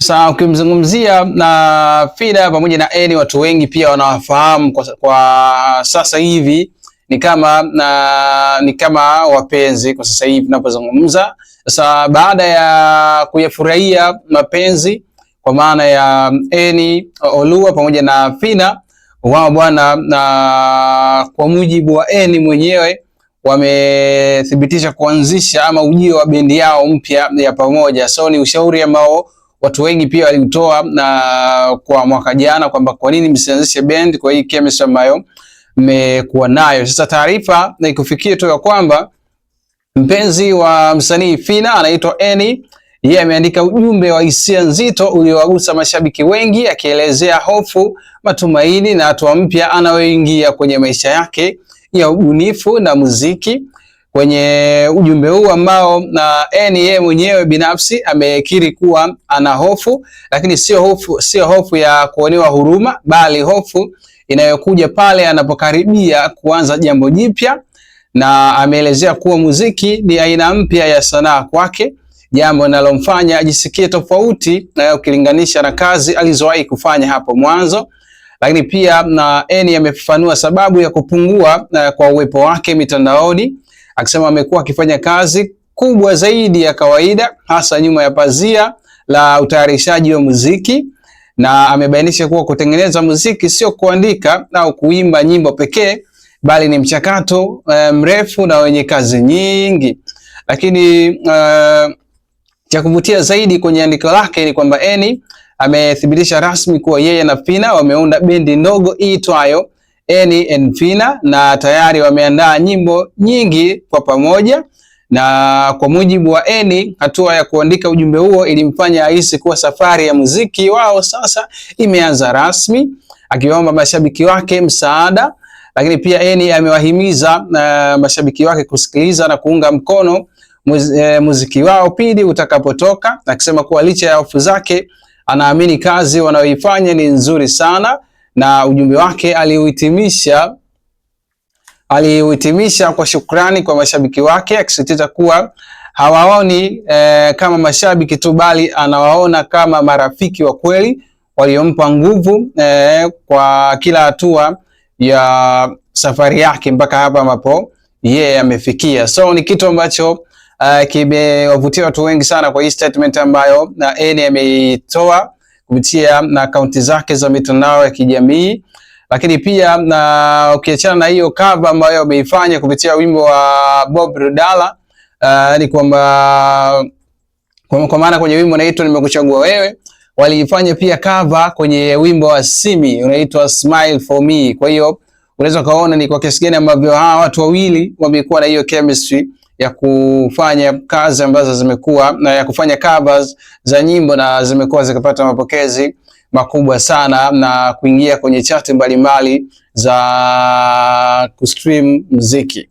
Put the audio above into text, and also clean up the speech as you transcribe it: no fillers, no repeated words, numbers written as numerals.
Sasa ukimzungumzia na Fida pamoja na Eni, watu wengi pia wanawafahamu kwa sasa hivi ni kama wapenzi kwa sasa hivi tunapozungumza. Sasa baada ya kuyafurahia mapenzi kwa maana ya Eni Olua pamoja na Fina wao bwana, na kwa mujibu wa Eni mwenyewe wamethibitisha kuanzisha ama ujio wa bendi yao mpya ya pamoja. So ni ushauri ambao watu wengi pia waliutoa na kwa mwaka jana kwamba kwa nini msianzishe band kwa hii chemistry ambayo mmekuwa nayo. Sasa taarifa na ikufikie tu ya kwamba mpenzi wa msanii Fina anaitwa Eni, yeye ameandika ujumbe wa hisia nzito uliowagusa mashabiki wengi, akielezea hofu, matumaini na hatua mpya anayoingia kwenye maisha yake ya ubunifu na muziki. Kwenye ujumbe huu ambao na Eni yeye mwenyewe binafsi amekiri kuwa ana hofu, lakini sio hofu ya kuonewa huruma, bali hofu inayokuja pale anapokaribia kuanza jambo jipya, na ameelezea kuwa muziki ni aina mpya ya sanaa kwake, jambo linalomfanya ajisikie tofauti na ukilinganisha na kazi alizowahi kufanya hapo mwanzo. Lakini pia na Eni amefafanua sababu ya kupungua kwa uwepo wake mitandaoni, akisema amekuwa akifanya kazi kubwa zaidi ya kawaida, hasa nyuma ya pazia la utayarishaji wa muziki, na amebainisha kuwa kutengeneza muziki sio kuandika au kuimba nyimbo pekee, bali ni mchakato mrefu na wenye kazi nyingi. Lakini cha kuvutia zaidi kwenye andiko lake ni kwamba Eni amethibitisha rasmi kuwa yeye na Fina wameunda bendi ndogo iitwayo Eni and Fina, na tayari wameandaa nyimbo nyingi kwa pamoja. Na kwa mujibu wa Eni, hatua ya kuandika ujumbe huo ilimfanya ahisi kuwa safari ya muziki wao sasa imeanza rasmi, akiwaomba mashabiki wake msaada. Lakini pia Eni amewahimiza mashabiki wake kusikiliza na kuunga mkono muziki wao pindi utakapotoka, akisema kuwa licha ya hofu zake anaamini kazi wanayoifanya ni nzuri sana, na ujumbe wake aliuhitimisha kwa shukrani kwa mashabiki wake, akisisitiza kuwa hawaoni kama mashabiki tu, bali anawaona kama marafiki wa kweli waliompa nguvu kwa kila hatua ya safari yake mpaka hapa ambapo yeye amefikia. So ni kitu ambacho kimewavutia watu wengi sana kwa hii statement ambayo na Eni ameitoa kupitia na akaunti zake za mitandao ya kijamii. Lakini pia na ukiachana na hiyo cover ambayo ameifanya kupitia wimbo wa Bob Rudala, ni kwamba kwa maana kwenye wimbo unaitwa Nimekuchagua Wewe, waliifanya pia cover kwenye wimbo wa Simi unaitwa Smile For Me. Kwa hiyo unaweza kaona ni kwa kiasi gani ambavyo hawa watu wawili wamekuwa na hiyo chemistry ya kufanya kazi ambazo zimekuwa na ya kufanya covers za nyimbo na zimekuwa zikipata mapokezi makubwa sana na kuingia kwenye chati mbalimbali za kustream muziki.